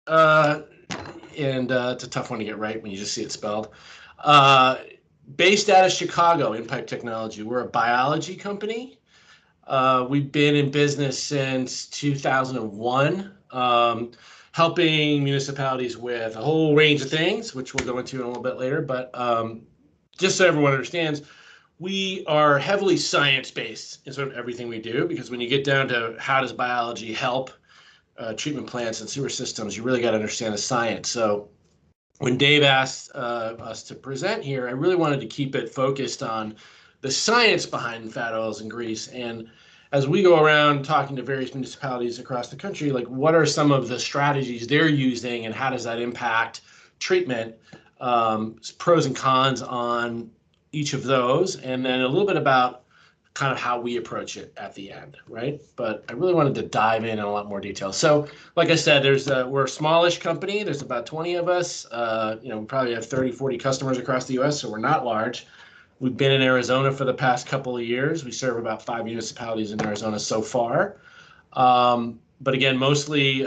Uh, and it's a tough one to get right when you just see it spelled. Uh, Based out of Chicago in Pipe Technology. We're a biology company. We've been in business since 2001, helping municipalities with a whole range of things, which we'll go into in a little bit later. But just so everyone understands, we are heavily science-based in sort of everything we do, because when you get down to how does biology help treatment plants and sewer systems, you really got to understand the science. So when Dave asked us to present here, I really wanted to keep it focused on the science behind fat oils and grease. And as we go around talking to various municipalities across the country, like what are some of the strategies they're using and how does that impact treatment, pros and cons on each of those, and then a little bit about kind of how we approach it at the end, right? But I really wanted to dive in a lot more detail. So, like I said, we're a smallish company. There's about 20 of us. We probably have 30, 40 customers across the U.S., so we're not large. We've been in Arizona for the past couple of years. We serve about 5 municipalities in Arizona so far. But again, mostly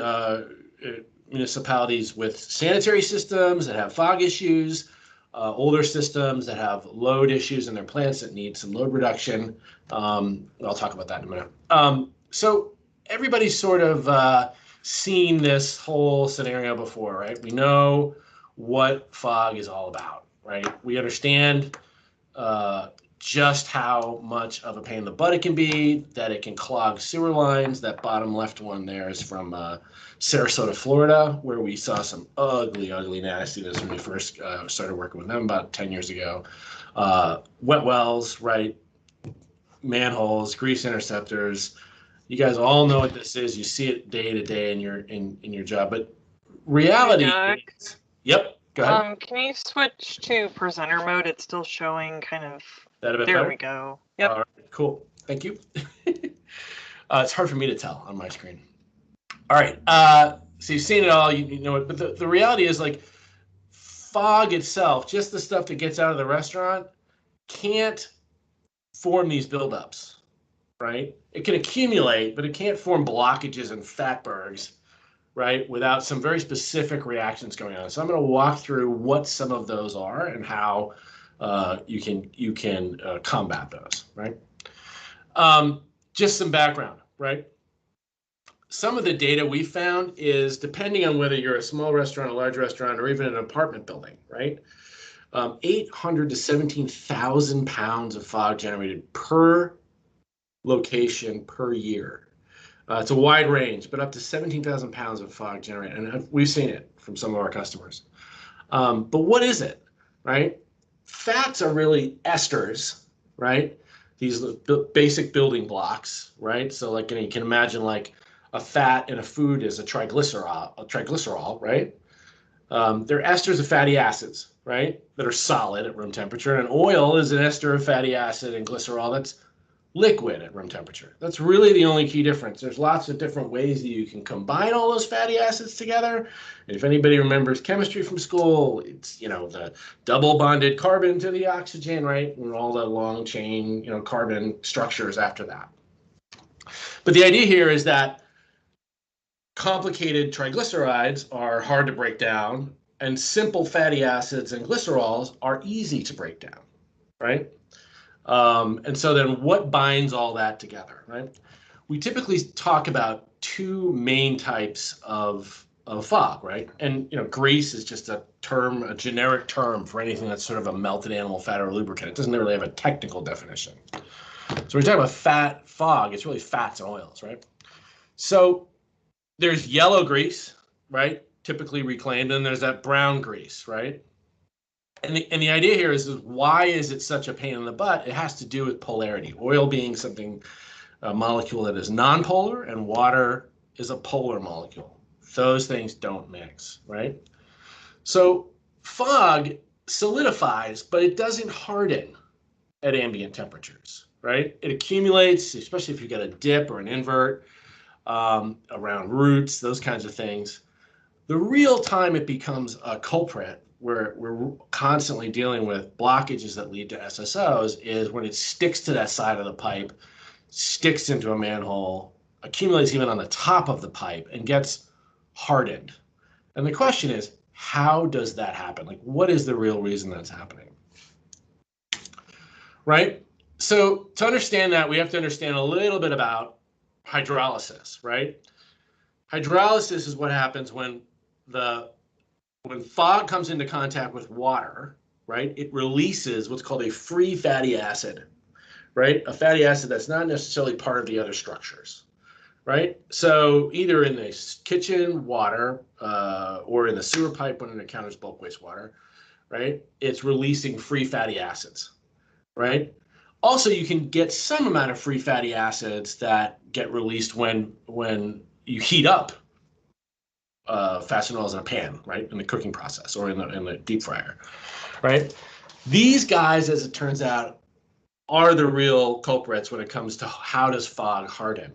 municipalities with sanitary systems that have fog issues, older systems that have load issues in their plants that need some load reduction. I'll talk about that in a minute. So everybody's sort of seen this whole scenario before, right? We know what fog is all about, right? We understand just how much of a pain in the butt it can be, that it can clog sewer lines. That bottom left one there is from Sarasota, Florida, where we saw some ugly, ugly nastiness when we first started working with them about 10 years ago. Wet wells, right? Manholes, grease interceptors. You guys all know what this is. You see it day to day in your job. But Hey, reality Doug. is, yep, go ahead. Can you switch to presenter mode? It's still showing kind of. That a bit There better? we go. Yep. All right, cool. Thank you. It's hard for me to tell on my screen. All right. So you've seen it all. You know it. But the reality is, like, fog itself, just the stuff that gets out of the restaurant, can't form these buildups, right? It can accumulate, but it can't form blockages and fatbergs, right, without some very specific reactions going on. So I'm going to walk through what some of those are and how you can combat those, right? Just some background, right? Some of the data we found is, depending on whether you're a small restaurant, a large restaurant, or even an apartment building, right? 800 to 17,000 pounds of fog generated per location per year. It's a wide range, but up to 17,000 pounds of fog generated. And we've seen it from some of our customers. But what is it, right? Fats are really esters, right? These basic building blocks, right? So like, you can imagine like a fat in a food is a triglycerol, right? They're esters of fatty acids, right? That are solid at room temperature. And oil is an ester of fatty acid and glycerol that's liquid at room temperature. That's really the only key difference. There's lots of different ways that you can combine all those fatty acids together. And if anybody remembers chemistry from school, it's, the double bonded carbon to the oxygen, right? And all the long chain, carbon structures after that. But the idea here is that complicated triglycerides are hard to break down, and simple fatty acids and glycerols are easy to break down, right? And so then what binds all that together, right? We typically talk about two main types of fog, right? And, grease is just a generic term for anything that's sort of a melted animal fat or lubricant. It doesn't really have a technical definition. So when we talk about fat fog, it's really fats and oils, right? So there's yellow grease, right? Typically reclaimed, and there's that brown grease, right? And the idea here is why is it such a pain in the butt? It has to do with polarity. Oil being a molecule that is nonpolar, and water is a polar molecule. Those things don't mix, right? So fog solidifies, but it doesn't harden at ambient temperatures, right? It accumulates, especially if you get a dip or an invert around roots, those kinds of things. The real time it becomes a culprit, where we're constantly dealing with blockages that lead to SSOs, is when it sticks to that side of the pipe, sticks into a manhole, accumulates even on the top of the pipe, and gets hardened. And the question is, how does that happen? Like, what is the real reason that's happening? Right? So to understand that, we have to understand a little bit about hydrolysis, right? Hydrolysis is what happens when fog comes into contact with water, right? It releases what's called a free fatty acid, right? A fatty acid that's not necessarily part of the other structures, right? So either in the kitchen water or in the sewer pipe when it encounters bulk wastewater, right? It's releasing free fatty acids, right? Also, you can get some amount of free fatty acids that get released when you heat up fats and oils in a pan, right, in the cooking process or in the deep fryer, right? These guys, as it turns out, are the real culprits when it comes to how does fog harden.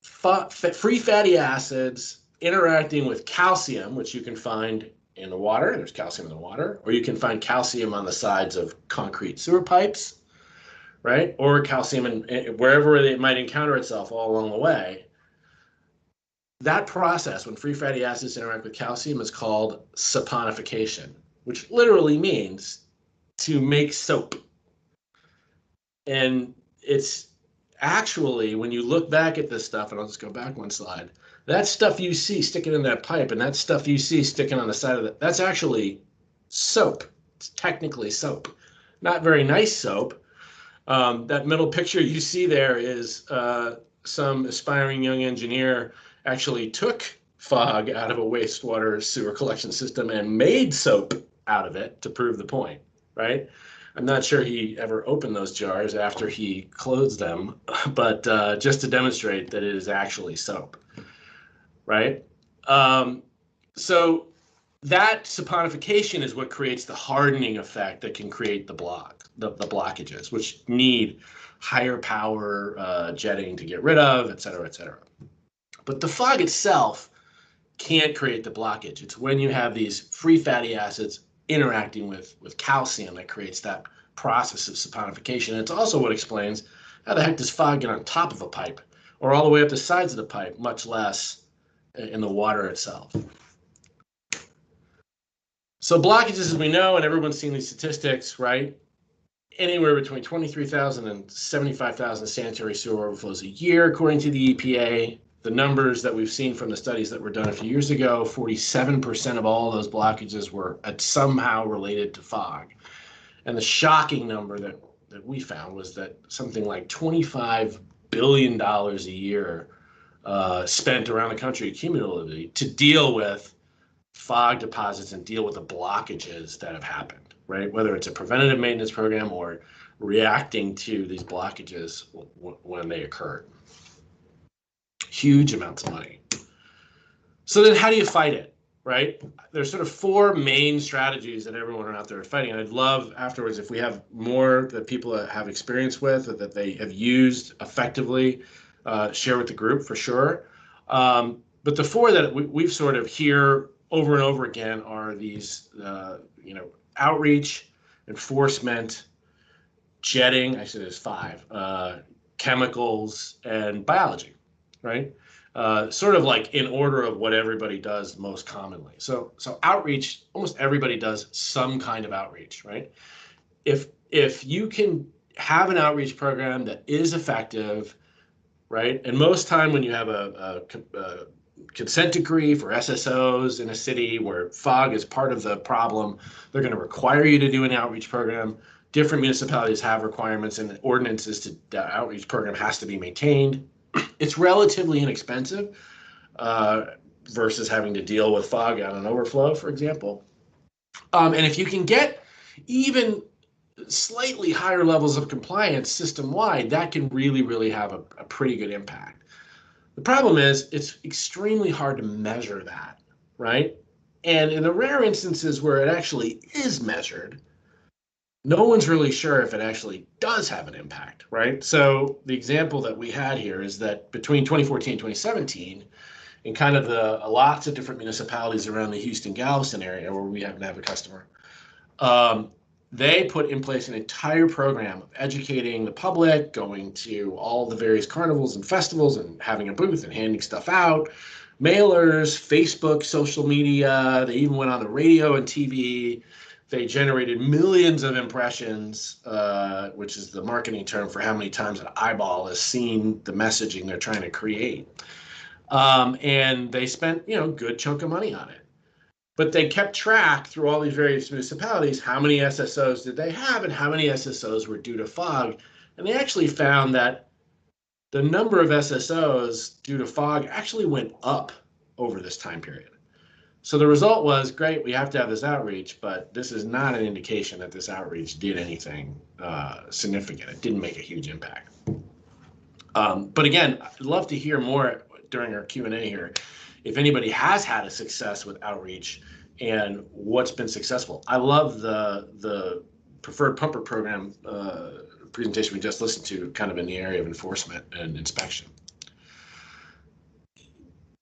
Free fatty acids interacting with calcium, which you can find in the water. There's calcium in the water, or you can find calcium on the sides of concrete sewer pipes, right? Or calcium in wherever it might encounter itself all along the way. That process, when free fatty acids interact with calcium, is called saponification, which literally means to make soap. And it's actually, when you look back at this stuff, and I'll just go back one slide, that stuff you see sticking in that pipe and that stuff you see sticking on the side of it, that's actually soap. It's technically soap. Not very nice soap. That middle picture you see there is some aspiring young engineer actually took fog out of a wastewater sewer collection system and made soap out of it to prove the point, right? I'm not sure he ever opened those jars after he closed them, but just to demonstrate that it is actually soap, right? So that saponification is what creates the hardening effect that can create the blockages, which need higher power jetting to get rid of, et cetera, et cetera. But the fog itself can't create the blockage. It's when you have these free fatty acids interacting with calcium that creates that process of saponification. And it's also what explains how the heck does fog get on top of a pipe or all the way up the sides of the pipe, much less in the water itself. So blockages, as we know, and everyone's seen these statistics, right? Anywhere between 23,000 and 75,000 sanitary sewer overflows a year, according to the EPA. The numbers that we've seen from the studies that were done a few years ago, 47% of all those blockages were somehow related to fog. And the shocking number that we found was that something like $25 billion a year spent around the country cumulatively to deal with fog deposits and deal with the blockages that have happened, right? Whether it's a preventative maintenance program or reacting to these blockages when they occurred. Huge amounts of money. So then how do you fight it, right? There's sort of four main strategies that everyone out there is fighting. And I'd love afterwards if we have more that people have experience with or that they have used effectively, share with the group for sure. But the four that we've sort of hear over and over again are these, outreach, enforcement, jetting, I said there's five, chemicals, and biology, right? Sort of like in order of what everybody does most commonly. So outreach, almost everybody does some kind of outreach, right? If you can have an outreach program that is effective, right? And most time when you have a consent decree for SSOs in a city where fog is part of the problem, they're going to require you to do an outreach program. Different municipalities have requirements and ordinances to the outreach program has to be maintained. It's relatively inexpensive versus having to deal with fog on an overflow, for example. And if you can get even slightly higher levels of compliance system-wide, that can really, really have a pretty good impact. The problem is it's extremely hard to measure that, right? And in the rare instances where it actually is measured, no one's really sure if it actually does have an impact, right? So the example that we had here is that between 2014 and 2017, in kind of lots of different municipalities around the Houston-Galveston area where we happen to have a customer, they put in place an entire program of educating the public, going to all the various carnivals and festivals and having a booth and handing stuff out, mailers, Facebook, social media. They even went on the radio and TV. They generated millions of impressions, which is the marketing term for how many times an eyeball has seen the messaging they're trying to create. And they spent, a good chunk of money on it. But they kept track through all these various municipalities, how many SSOs did they have and how many SSOs were due to fog. And they actually found that the number of SSOs due to fog actually went up over this time period. So the result was, great, we have to have this outreach, but this is not an indication that this outreach did anything significant. It didn't make a huge impact. But again, I'd love to hear more during our Q&A here. If anybody has had a success with outreach and what's been successful. I love the preferred pumper program presentation we just listened to, kind of in the area of enforcement and inspection.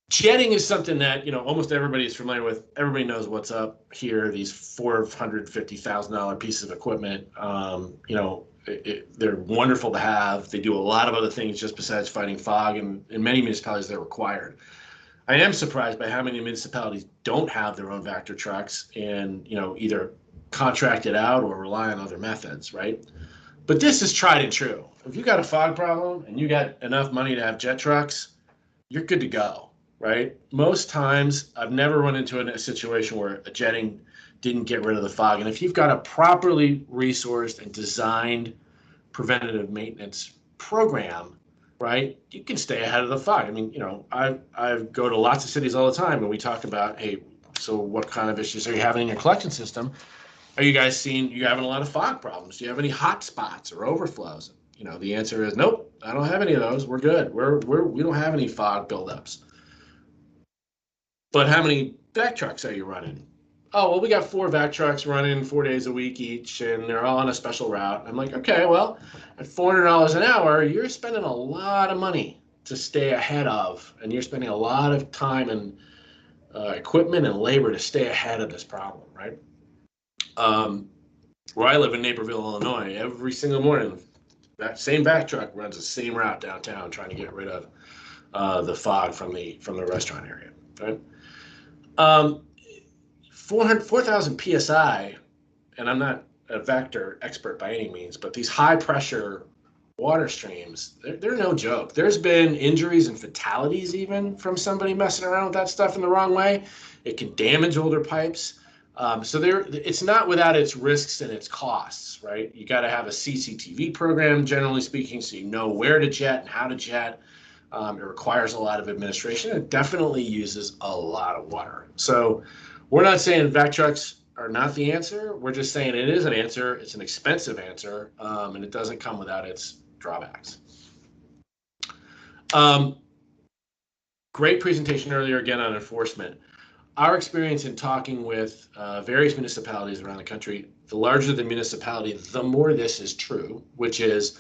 Jetting is something that, almost everybody is familiar with. Everybody knows what's up here, these $450,000 pieces of equipment. They're wonderful to have. They do a lot of other things just besides fighting fog, and in many municipalities they're required. I am surprised by how many municipalities don't have their own Vector trucks and, either contract it out or rely on other methods, right? But this is tried and true. If you got a fog problem and you got enough money to have jet trucks, you're good to go, right? Most times I've never run into a situation where a jetting didn't get rid of the fog. And if you've got a properly resourced and designed preventative maintenance program, right, you can stay ahead of the fog. I mean, I go to lots of cities all the time and we talk about, hey, so what kind of issues are you having in your collection system? Are you guys seeing, you having a lot of fog problems? Do you have any hot spots or overflows? The answer is nope, I don't have any of those. We're good. We don't have any fog buildups. But how many vac trucks are you running? Oh, well, we got 4 vac trucks running 4 days a week each, and they're all on a special route. I'm like, okay, well, at $400 an hour, you're spending a lot of money to stay ahead of, and you're spending a lot of time and equipment and labor to stay ahead of this problem, right? Where I live in Naperville, Illinois, every single morning, that same vac truck runs the same route downtown, trying to get rid of the fog from the restaurant area, right? 4,000 PSI, and I'm not a Vector expert by any means, but these high pressure water streams, they're no joke. There's been injuries and fatalities even from somebody messing around with that stuff in the wrong way. It can damage older pipes. So it's not without its risks and its costs, right? You got to have a CCTV program, generally speaking, so you know where to jet and how to jet. It requires a lot of administration. It definitely uses a lot of water. So we're not saying vac trucks are not the answer. We're just saying it is an answer. It's an expensive answer, and it doesn't come without its drawbacks. Great presentation earlier again on enforcement. Our experience in talking with various municipalities around the country, the larger the municipality, the more this is true, which is,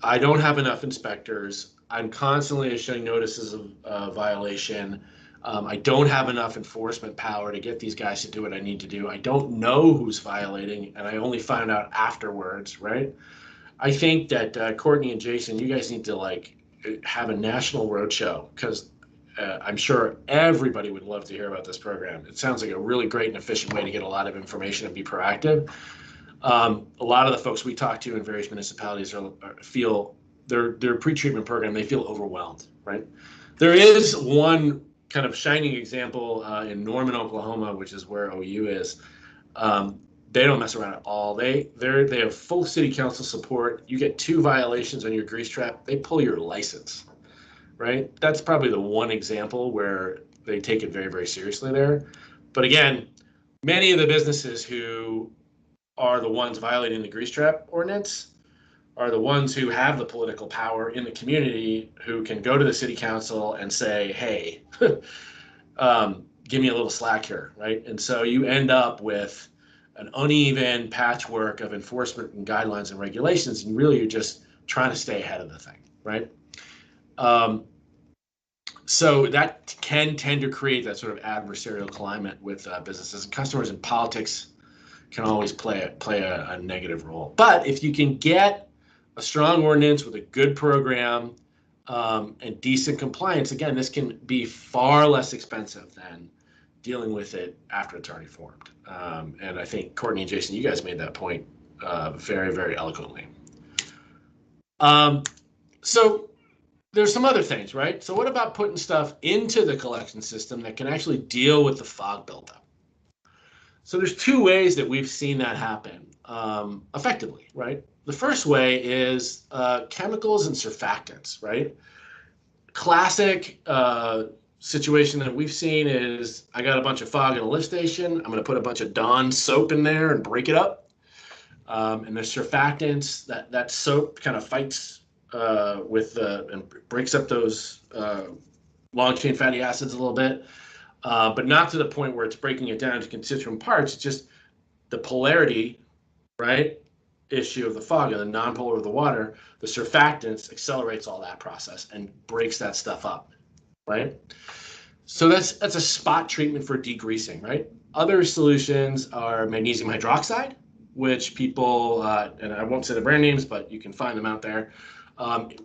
I don't have enough inspectors. I'm constantly issuing notices of violation. I don't have enough enforcement power to get these guys to do what I need to do. I don't know who's violating, and I only find out afterwards, right? I think that Courtney and Jason, you guys need to have a national roadshow, because I'm sure everybody would love to hear about this program. It sounds like a really great and efficient way to get a lot of information and be proactive. A lot of the folks we talk to in various municipalities feel their pretreatment program, they feel overwhelmed, right? There is one kind of shining example in Norman, Oklahoma, which is where OU is. They don't mess around at all. They have full city council support. You get 2 violations on your grease trap, they pull your license, right? That's probably the one example where they take it very, very seriously there. But again, many of the businesses who are the ones violating the grease trap ordinance are the ones who have the political power in the community, who can go to the city council and say, hey, give me a little slack here, right? And so you end up with an uneven patchwork of enforcement and guidelines and regulations, and really you're just trying to stay ahead of the thing, right? So that can tend to create that sort of adversarial climate with businesses. And customers and politics can always play a negative role. But if you can get a strong ordinance with a good program, and decent compliance, again, this can be far less expensive than dealing with it after it's already formed. And I think Courtney and Jason, you guys made that point very, very eloquently. So there's some other things, right? So what about putting stuff into the collection system that can actually deal with the fog buildup? So there's two ways that we've seen that happen effectively, right? The first way is chemicals and surfactants, right? Classic situation that we've seen is I got a bunch of fog in a lift station. I'm going to put a bunch of Dawn soap in there and break it up. And the surfactants, that soap kind of fights and breaks up those long chain fatty acids a little bit, but not to the point where it's breaking it down into constituent parts. It's just the polarity, right, issue of the fog and the nonpolar of the water. The surfactants accelerates all that process and breaks that stuff up, right? So that's a spot treatment for degreasing, right? Other solutions are magnesium hydroxide, which people, and I won't say the brand names, but you can find them out there,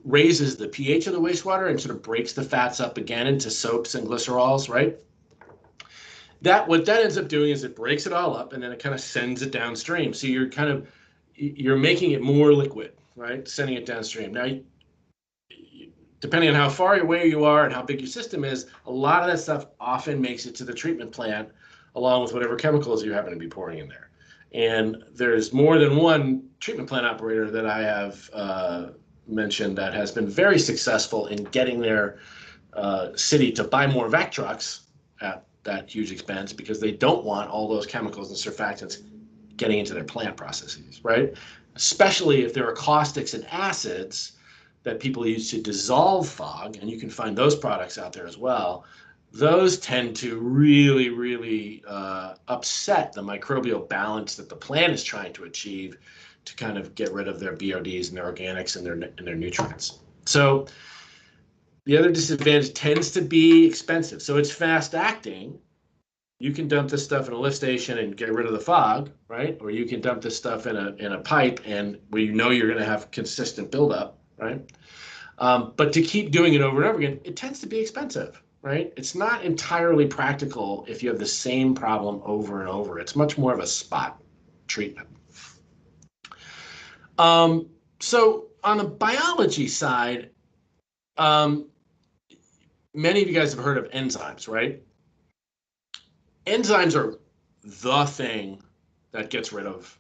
raises the pH of the wastewater and sort of breaks the fats up again into soaps and glycerols, right? What that ends up doing is it breaks it all up and then it kind of sends it downstream. So you're making it more liquid, right? Sending it downstream. Now, depending on how far away you are and how big your system is, a lot of that stuff often makes it to the treatment plant along with whatever chemicals you happen to be pouring in there. And there's more than one treatment plant operator that I have mentioned that has been very successful in getting their city to buy more vac trucks at that huge expense because they don't want all those chemicals and surfactants getting into their plant processes, right? Especially if there are caustics and acids that people use to dissolve fog, and you can find those products out there as well. Those tend to really, really upset the microbial balance that the plant is trying to achieve to kind of get rid of their BODs and their organics and their nutrients. So the other disadvantage tends to be expensive. So it's fast acting. You can dump this stuff in a lift station and get rid of the fog, right? Or you can dump this stuff in a pipe and where you know you're going to have consistent buildup, right? But to keep doing it over and over again, it tends to be expensive, right? It's not entirely practical if you have the same problem over and over. It's much more of a spot treatment. So on the biology side, many of you guys have heard of enzymes, right? Enzymes are the thing that gets rid of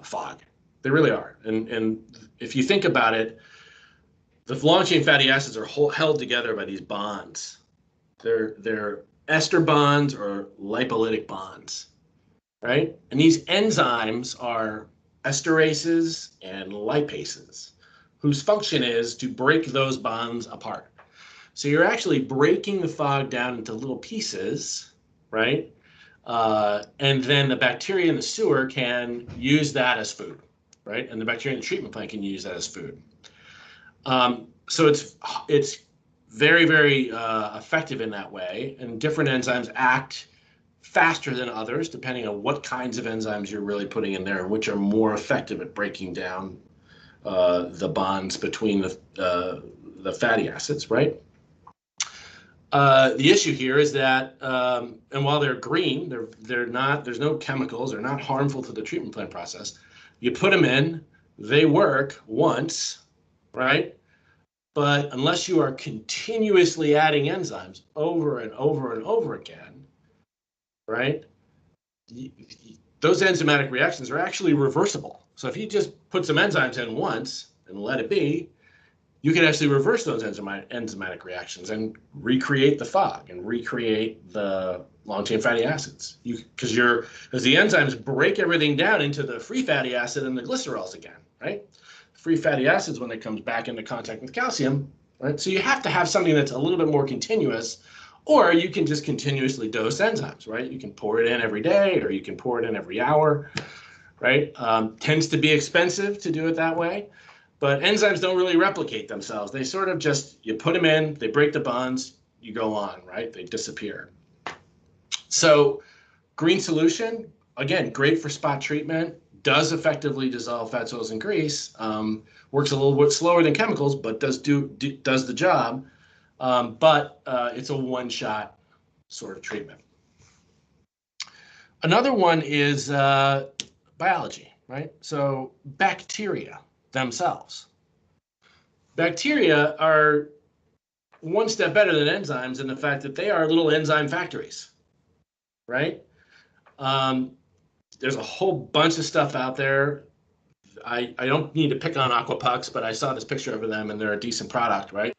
fog. They really are. And if you think about it, the long chain fatty acids are held together by these bonds. They're ester bonds or lipolytic bonds, right? And these enzymes are esterases and lipases, whose function is to break those bonds apart. So you're actually breaking the fog down into little pieces, right? And then the bacteria in the sewer can use that as food, right? And the bacteria in the treatment plant can use that as food. So it's very, very effective in that way. And different enzymes act faster than others, depending on what kinds of enzymes you're really putting in there and which are more effective at breaking down the bonds between the fatty acids, right? The issue here is that, and while they're green, they're not. There's no chemicals. They're not harmful to the treatment plant process. You put them in, they work once, right? But unless you are continuously adding enzymes over and over and over again, right? Those enzymatic reactions are actually reversible. So if you just put some enzymes in once and let it be, you can actually reverse those enzymatic reactions and recreate the fog and recreate the long chain fatty acids. Because the enzymes break everything down into the free fatty acid and the glycerols again, right? Free fatty acids when it comes back into contact with calcium, right? So you have to have something that's a little bit more continuous, or you can just continuously dose enzymes, right? You can pour it in every day, or you can pour it in every hour, right? Tends to be expensive to do it that way. But enzymes don't really replicate themselves. They sort of just, you put them in, they break the bonds, you go on, right? They disappear. So green solution, again, great for spot treatment, does effectively dissolve fats, oils, and grease. Works a little bit slower than chemicals, but does the job. But it's a one-shot sort of treatment. Another one is biology, right? So bacteria themselves. Bacteria are one step better than enzymes in the fact that they are little enzyme factories, right? There's a whole bunch of stuff out there. I don't need to pick on aquapucks, but I saw this picture of them and they're a decent product, right?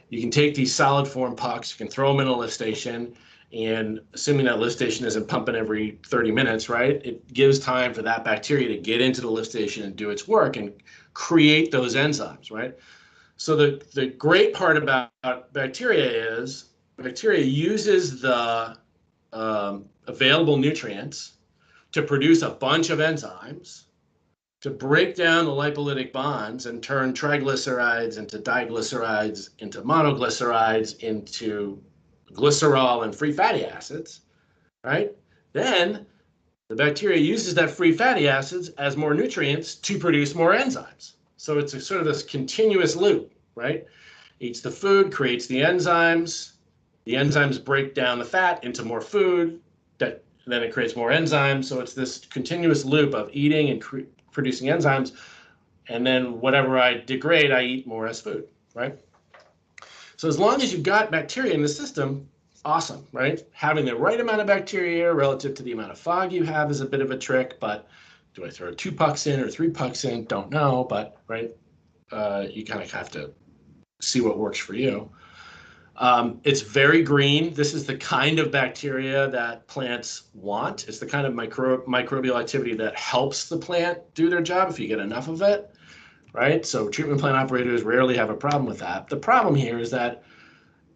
You can take these solid form pucks, you can throw them in a lift station, and assuming that lift station isn't pumping every 30 minutes, right? It gives time for that bacteria to get into the lift station and do its work and create those enzymes, right? So the great part about bacteria is bacteria uses the available nutrients to produce a bunch of enzymes to break down the lipolytic bonds and turn triglycerides into diglycerides, into monoglycerides, into glycerol and free fatty acids, right? Then the bacteria uses that free fatty acids as more nutrients to produce more enzymes. So it's a sort of this continuous loop, right? Eats the food, creates the enzymes break down the fat into more food, then it creates more enzymes. So it's this continuous loop of eating and producing enzymes, and then whatever I degrade, I eat more as food, right? So as long as you've got bacteria in the system, awesome, right? Having the right amount of bacteria relative to the amount of fog you have is a bit of a trick, but do I throw 2 pucks in or 3 pucks in? Don't know, but right, you kind of have to see what works for you. It's very green. This is the kind of bacteria that plants want. It's the kind of microbial activity that helps the plant do their job if you get enough of it, right? So treatment plant operators rarely have a problem with that. The problem here is that,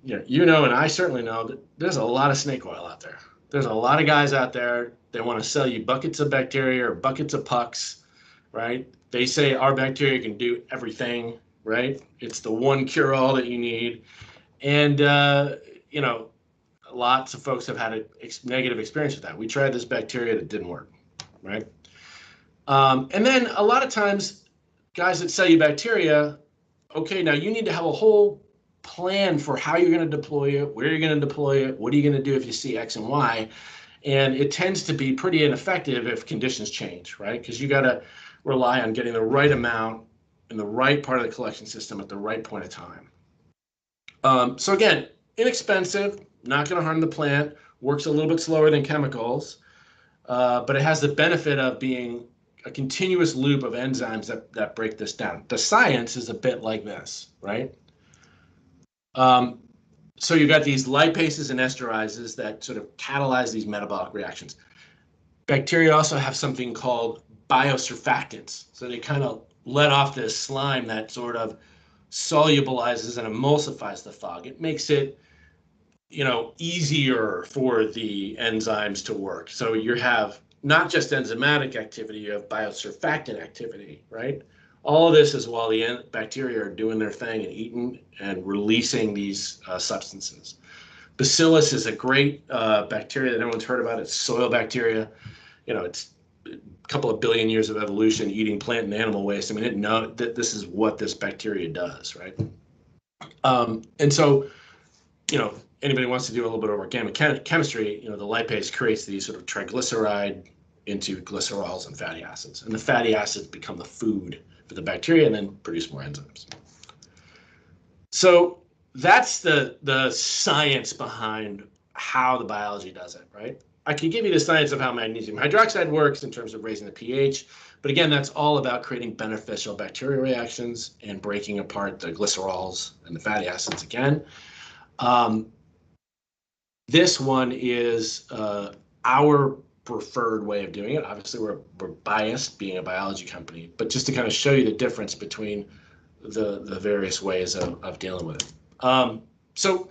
you know, and I certainly know that there's a lot of snake oil out there. There's a lot of guys out there, they want to sell you buckets of bacteria or buckets of pucks, right? They say our bacteria can do everything, right? It's the one cure-all that you need. And, you know, lots of folks have had a negative experience with that. We tried this bacteria that didn't work, right? And then a lot of times, guys that sell you bacteria, okay, now you need to have a whole plan for how you're going to deploy it, where you're going to deploy it, what are you going to do if you see X and Y. And it tends to be pretty ineffective if conditions change, right? Because you got to rely on getting the right amount in the right part of the collection system at the right point of time. So again, inexpensive, not going to harm the plant, works a little bit slower than chemicals, but it has the benefit of being a continuous loop of enzymes that break this down. The science is a bit like this, right? So you've got these lipases and esterases that sort of catalyze these metabolic reactions. Bacteria also have something called biosurfactants. So they kind of let off this slime that sort of solubilizes and emulsifies the fog. It makes it, you know, easier for the enzymes to work. So you have not just enzymatic activity, you have biosurfactant activity, right? All of this is while the bacteria are doing their thing and eating and releasing these substances. Bacillus is a great bacteria that everyone's heard about. It's soil bacteria. You know, it's a couple of billion years of evolution eating plant and animal waste. I mean, it knows that this is what this bacteria does, right? And so, you know, anybody wants to do a little bit of organic chemistry, you know, the lipase creates these sort of triglyceride into glycerols and fatty acids. And the fatty acids become the food for the bacteria and then produce more enzymes. So that's the science behind how the biology does it, right? I can give you the science of how magnesium hydroxide works in terms of raising the pH, but again, that's all about creating beneficial bacterial reactions and breaking apart the glycerols and the fatty acids again. This one is our preferred way of doing it. Obviously, we're biased being a biology company, but just to kind of show you the difference between the various ways of dealing with it. So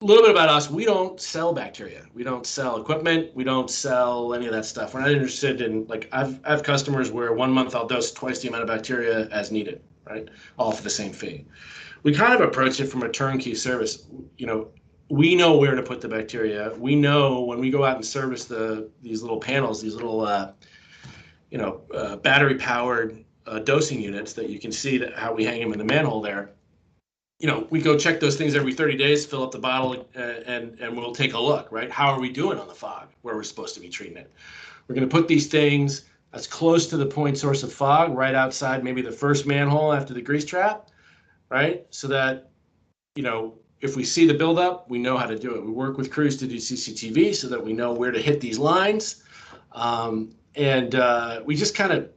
a little bit about us. We don't sell bacteria. We don't sell equipment. We don't sell any of that stuff. We're not interested in, like, I have customers where 1 month I'll dose twice the amount of bacteria as needed, right? All for the same fee. We kind of approach it from a turnkey service. You know, we know where to put the bacteria. We know when we go out and service these little panels, these little, battery-powered dosing units that you can see that how we hang them in the manhole there. You know, we go check those things every 30 days, fill up the bottle, and we'll take a look, right? How are we doing on the fog where we're supposed to be treating it? We're going to put these things as close to the point source of fog, right outside maybe the first manhole after the grease trap, right? So that, you know, if we see the buildup, we know how to do it. We work with crews to do CCTV so that we know where to hit these lines. We just kind of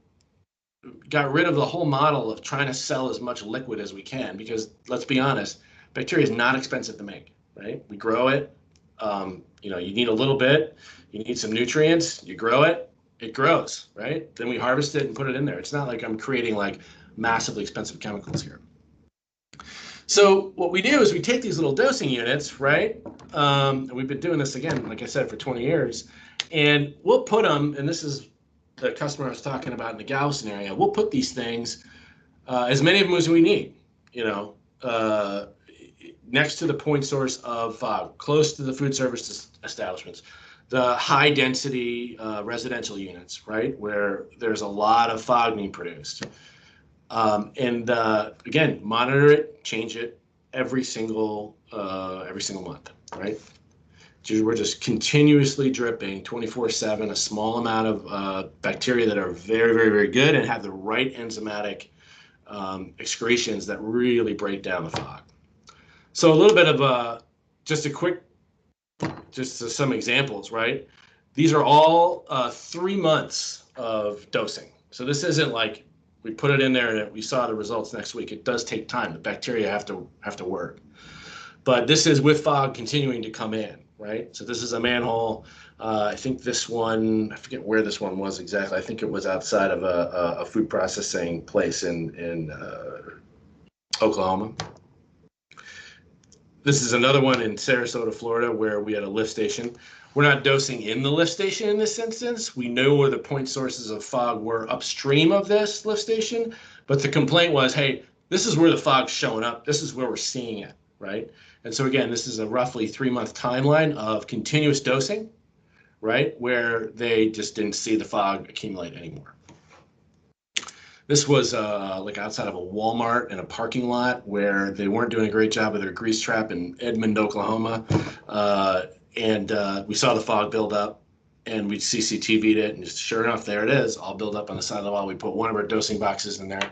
got rid of the whole model of trying to sell as much liquid as we can, because let's be honest, bacteria is not expensive to make, right? We grow it. You know, you need a little bit, you need some nutrients, you grow it, it grows, right? Then we harvest it and put it in there. It's not like I'm creating like massively expensive chemicals here. So what we do is we take these little dosing units, right? And we've been doing this again, like I said, for 20 years, and we'll put them, and this is the customer I was talking about in the Galveston area, we'll put these things, as many of them as we need, you know, next to the point source of fog, close to the food service establishments, the high density residential units, right, where there's a lot of fog being produced. Again, monitor it, change it every single month, right? We're just continuously dripping 24/7 a small amount of bacteria that are very, very, very good and have the right enzymatic excretions that really break down the fog. So a little bit of just some examples, right? These are all 3 months of dosing. So this isn't like we put it in there and we saw the results next week. It does take time. The bacteria have to work. But this is with fog continuing to come in, right? So this is a manhole. I think this one, I forget where this one was exactly. I think it was outside of a food processing place in Oklahoma. This is another one in Sarasota, Florida, where we had a lift station. We're not dosing in the lift station in this instance. We know where the point sources of fog were upstream of this lift station, but the complaint was, hey, this is where the fog's showing up. This is where we're seeing it, right? And so again, this is a roughly 3-month timeline of continuous dosing, right, where they just didn't see the fog accumulate anymore. This was like outside of a Walmart in a parking lot where they weren't doing a great job with their grease trap in Edmond, Oklahoma. We saw the fog build up, and we CCTV'd it, and just sure enough, there it is, all built up on the side of the wall. We put one of our dosing boxes in there,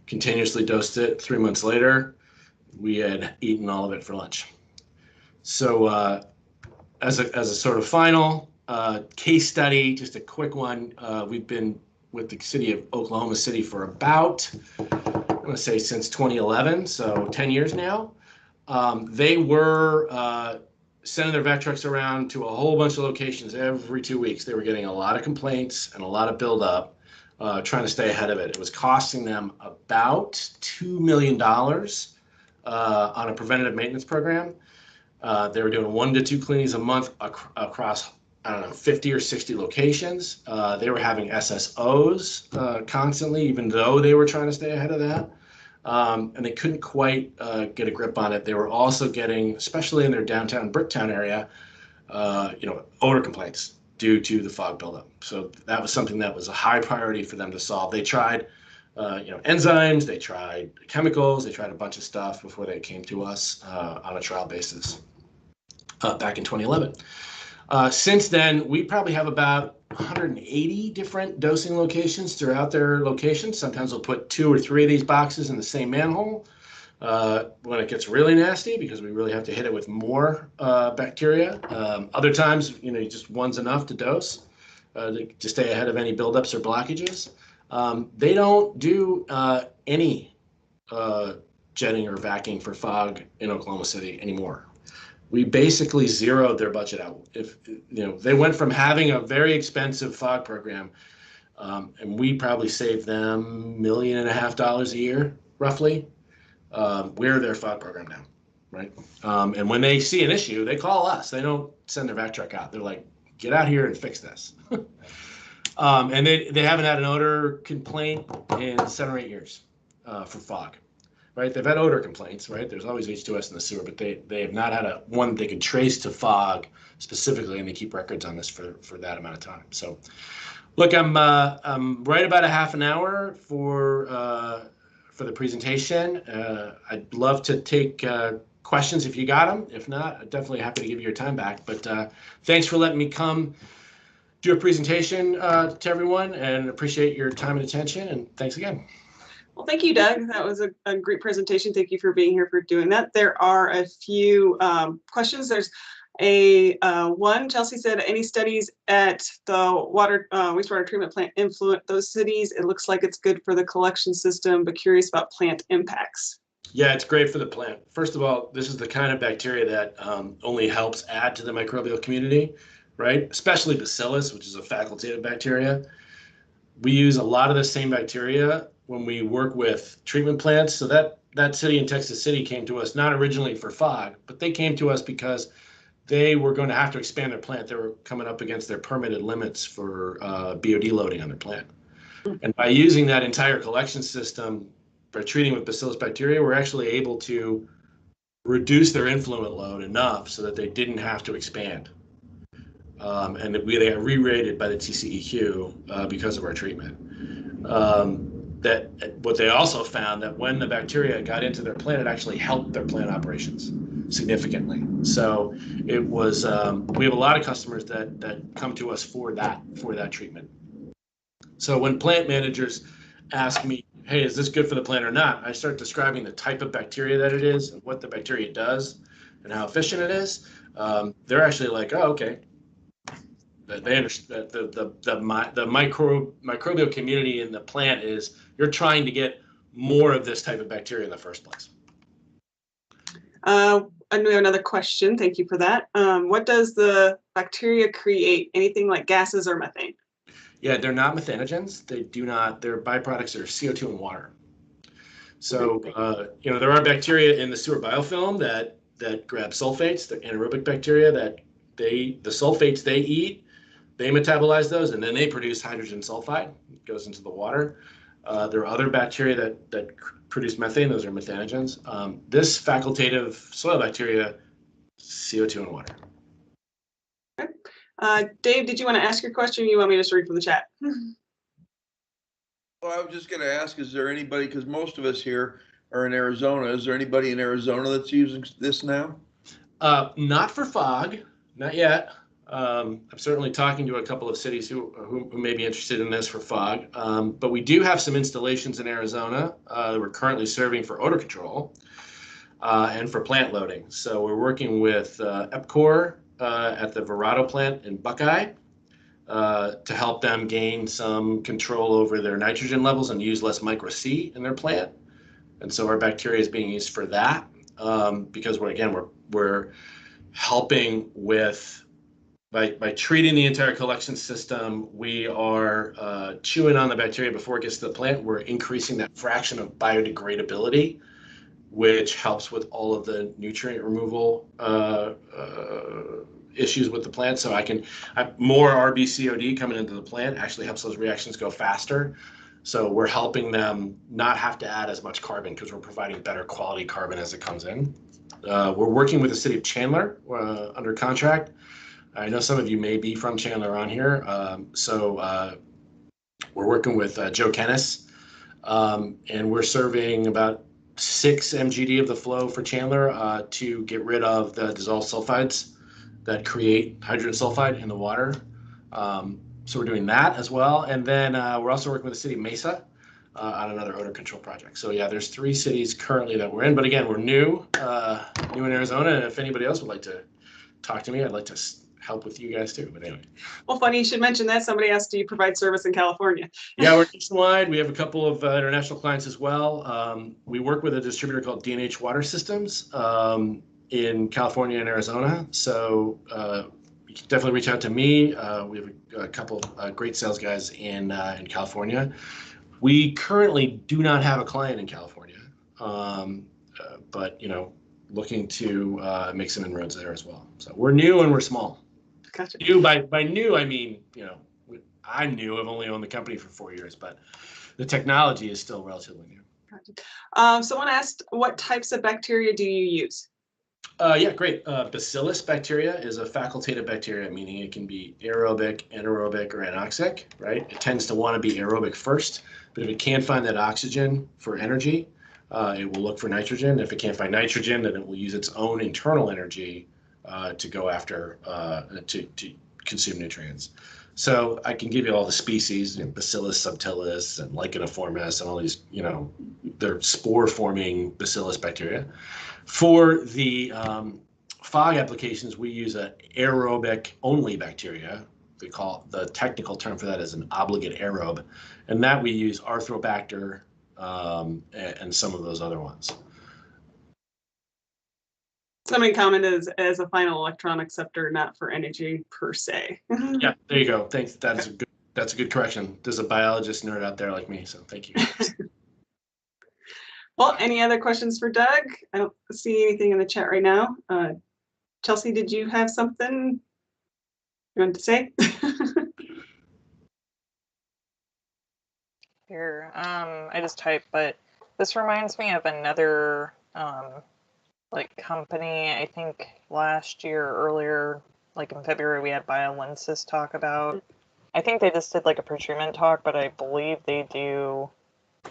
continuously dosed it. 3 months later, we had eaten all of it for lunch. So as a sort of final case study, just a quick one, we've been with the city of Oklahoma City for about, I want to say since 2011, so 10 years now. They were sending their vac trucks around to a whole bunch of locations every 2 weeks. They were getting a lot of complaints and a lot of buildup, trying to stay ahead of it. It was costing them about $2 million on a preventative maintenance program. They were doing 1 to 2 cleanings a month across, I don't know, 50 or 60 locations. They were having SSOs constantly, even though they were trying to stay ahead of that. And they couldn't quite get a grip on it. They were also getting, especially in their downtown Bricktown area, odor complaints due to the fog buildup. So that was something that was a high priority for them to solve. They tried, enzymes, they tried chemicals, they tried a bunch of stuff before they came to us on a trial basis back in 2011. Since then, we probably have about 180 different dosing locations throughout their locations. Sometimes we'll put 2 or 3 of these boxes in the same manhole when it gets really nasty, because we really have to hit it with more bacteria. Other times, just one's enough to dose to stay ahead of any buildups or blockages. They don't do any jetting or vacuuming for fog in Oklahoma City anymore. We basically zeroed their budget out. If they went from having a very expensive fog program, and we probably saved them $1.5 million a year, roughly. We're their fog program now, right? And when they see an issue, they call us. They don't send their vac truck out. They're like, get out here and fix this. And they haven't had an odor complaint in 7 or 8 years for fog. Right, they've had odor complaints. Right, there's always H2S in the sewer, but they have not had one they could trace to fog specifically, and they keep records on this for that amount of time. So Look, I'm right about a half an hour for the presentation. I'd love to take questions if you got them. If not, I'm definitely happy to give you your time back. But thanks for letting me come do a presentation to everyone, and appreciate your time and attention. And thanks again. Well, thank you, Doug. That was a great presentation. Thank you for being here for doing that. There are a few questions. There's a one, Chelsea said, any studies at the wastewater treatment plant influence those cities? It looks like it's good for the collection system, but curious about plant impacts. Yeah, it's great for the plant. First of all, this is the kind of bacteria that only helps add to the microbial community, right? Especially Bacillus, which is a facultative bacteria. We use a lot of the same bacteria when we work with treatment plants. So that city in Texas City came to us not originally for fog, but they came to us because they were going to have to expand their plant. They were coming up against their permitted limits for BOD loading on their plant. And by using that entire collection system, by treating with Bacillus bacteria, we're actually able to reduce their influent load enough so that they didn't have to expand. And they are re-rated by the TCEQ because of our treatment. That what they also found that when the bacteria got into their plant, it actually helped their plant operations significantly. So it was we have a lot of customers that come to us for that treatment. So when plant managers ask me, hey, is this good for the plant or not? I start describing the type of bacteria that it is and what the bacteria does and how efficient it is. They're actually like, oh, okay. They understand the microbial community in the plant is you're trying to get more of this type of bacteria in the first place. And we have another question. Thank you for that. What does the bacteria create? Anything like gases or methane? Yeah, they're not methanogens. They do not. Their byproducts are CO2 and water. So there are bacteria in the sewer biofilm that grab sulfates, the anaerobic bacteria that the sulfates they eat. They metabolize those, and then they produce hydrogen sulfide. It goes into the water. There are other bacteria that produce methane. Those are methanogens. This facultative soil bacteria, CO2 and water. Okay. Dave, did you want to ask your question, or you want me to just read from the chat? Well, I was just going to ask, is there anybody, because most of us here are in Arizona, is there anybody in Arizona that's using this now? Not for fog, not yet. I'm certainly talking to a couple of cities who may be interested in this for fog, but we do have some installations in Arizona that we're currently serving for odor control and for plant loading. So we're working with EPCOR at the Verado plant in Buckeye to help them gain some control over their nitrogen levels and use less micro C in their plant. And so our bacteria is being used for that because we're helping with. By treating the entire collection system, we are chewing on the bacteria before it gets to the plant. We're increasing that fraction of biodegradability, which helps with all of the nutrient removal issues with the plant. So more RBCOD coming into the plant actually helps those reactions go faster. So we're helping them not have to add as much carbon because we're providing better quality carbon as it comes in. We're working with the city of Chandler under contract. I know some of you may be from Chandler on here. We're working with Joe Kennis, and we're serving about 6 mgd of the flow for Chandler to get rid of the dissolved sulfides that create hydrogen sulfide in the water. So we're doing that as well. And then we're also working with the city of Mesa on another odor control project. So yeah, there's 3 cities currently that we're in. But again, we're new in Arizona. And if anybody else would like to talk to me, I'd like to help with you guys too. But anyway. Well, funny you should mention that. Somebody asked, do you provide service in California? Yeah, we're nationwide. We have a couple of international clients as well. We work with a distributor called D&H Water Systems in California and Arizona. So you can definitely reach out to me. We have a couple of great sales guys in California. We currently do not have a client in California, but looking to make some inroads there as well. So we're new and we're small. Gotcha. New by new, I mean, I'm new. I've only owned the company for 4 years, but the technology is still relatively new. Gotcha. Someone asked, what types of bacteria do you use? Yeah, great. Bacillus bacteria is a facultative bacteria, meaning it can be aerobic, anaerobic, or anoxic, right? It tends to want to be aerobic first, but if it can't find that oxygen for energy, it will look for nitrogen. If it can't find nitrogen, then it will use its own internal energy to go after, to consume nutrients. So I can give you all the species, Bacillus subtilis and Licheniformis and all these, they're spore-forming bacillus bacteria. For the fog applications, we use an aerobic only bacteria. The technical term for that is an obligate aerobe, and that we use Arthrobacter and some of those other ones. Somebody commented as a final electron acceptor, not for energy per se. Yeah, there you go. Thanks. That's a good correction. There's a biologist nerd out there like me, so thank you. Well, any other questions for Doug? I don't see anything in the chat right now. Chelsea, did you have something you wanted to say? Here, I just typed, but this reminds me of another like company. I think last year, earlier, like in February, we had BioLensis talk about. I think they just did like a pretreatment talk, but I believe they do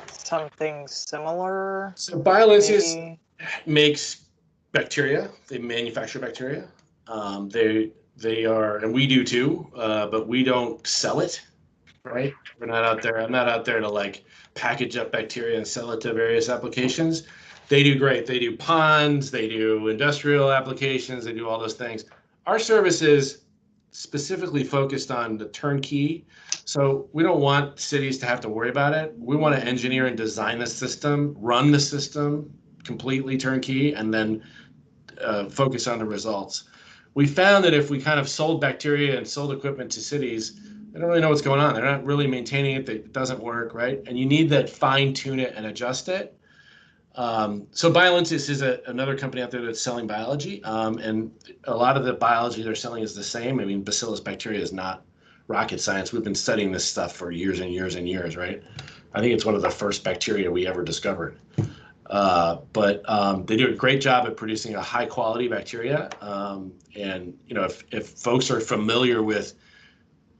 something similar. So BioLensis makes bacteria. They manufacture bacteria. They are, and we do too, but we don't sell it, right? We're not out there. I'm not out there to like package up bacteria and sell it to various applications. They do great. They do ponds. They do industrial applications. They do all those things. Our service is specifically focused on the turnkey. So we don't want cities to have to worry about it. We want to engineer and design the system, run the system completely turnkey, and then focus on the results. We found that if we kind of sold bacteria and sold equipment to cities, they don't really know what's going on. They're not really maintaining it. It doesn't work, right? And you need that fine tune it and adjust it. So BioLensis is another company out there that's selling biology, and a lot of the biology they're selling is the same. I mean, Bacillus bacteria is not rocket science. We've been studying this stuff for years and years and years, right? I think it's one of the first bacteria we ever discovered. But they do a great job at producing a high quality bacteria. And if folks are familiar with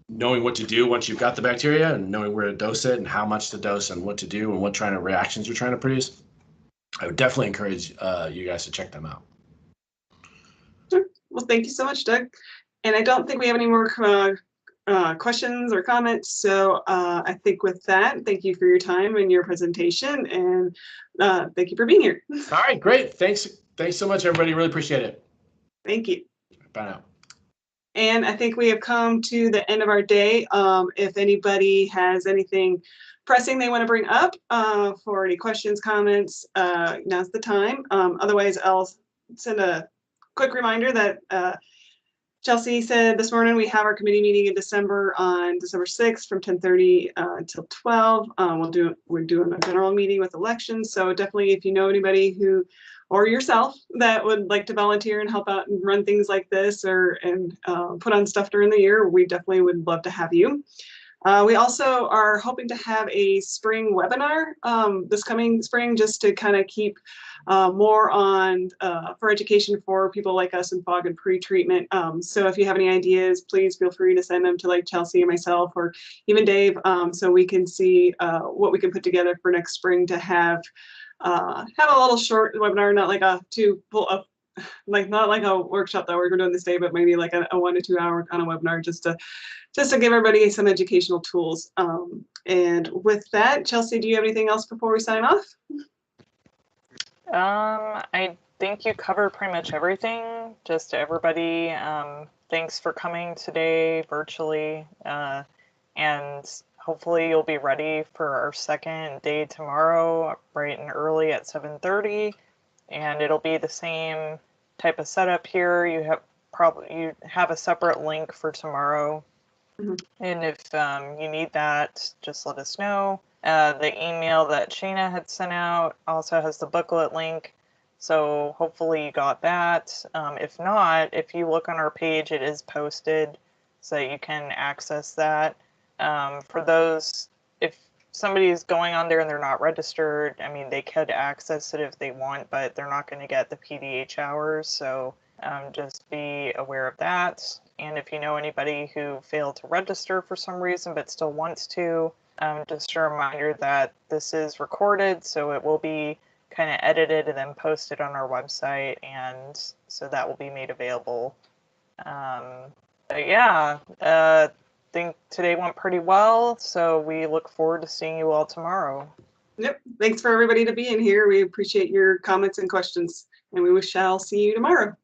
knowing what to do once you've got the bacteria and knowing where to dose it and how much to dose and what to do and what kind of reactions you're trying to produce, I would definitely encourage you guys to check them out. Sure. Well, thank you so much, Doug. And I don't think we have any more questions or comments. So I think with that, thank you for your time and your presentation, and thank you for being here. All right, great. Thanks so much, everybody. Really appreciate it. Thank you. Bye now. And I think we have come to the end of our day. If anybody has anything pressing they want to bring up for any questions, comments, now's the time. Otherwise, I'll send a quick reminder that Chelsea said this morning we have our committee meeting in December on December 6th from 10:30 until 12. We're doing a general meeting with elections. So definitely, if you know anybody who, or yourself, that would like to volunteer and help out and run things like this and put on stuff during the year, we definitely would love to have you. We also are hoping to have a spring webinar this coming spring, just to kind of keep more on for education for people like us in fog and pre-treatment. So if you have any ideas, please feel free to send them to like Chelsea or myself or even Dave, so we can see what we can put together for next spring to have a little short webinar, not like not like a workshop that we're doing this day, but maybe like a 1 to 2 hour kind of webinar, just to give everybody some educational tools. And with that, Chelsea, do you have anything else before we sign off? I think you covered pretty much everything. Just to everybody, thanks for coming today virtually, and hopefully you'll be ready for our second day tomorrow, bright and early at 7:30, and it'll be the same type of setup here. You have a separate link for tomorrow. Mm-hmm. And if you need that, just let us know. The email that Shana had sent out also has the booklet link, so hopefully you got that. If not, if you look on our page, it is posted so that you can access that. For those, if somebody's going on there and they're not registered, I mean, they could access it if they want, but they're not going to get the PDH hours. So just be aware of that. And if you know anybody who failed to register for some reason but still wants to, just a reminder that this is recorded, so it will be kind of edited and then posted on our website, and so that will be made available. But yeah, I think today went pretty well, so we look forward to seeing you all tomorrow. Yep. Thanks for everybody to be in here. We appreciate your comments and questions, and we shall see you tomorrow.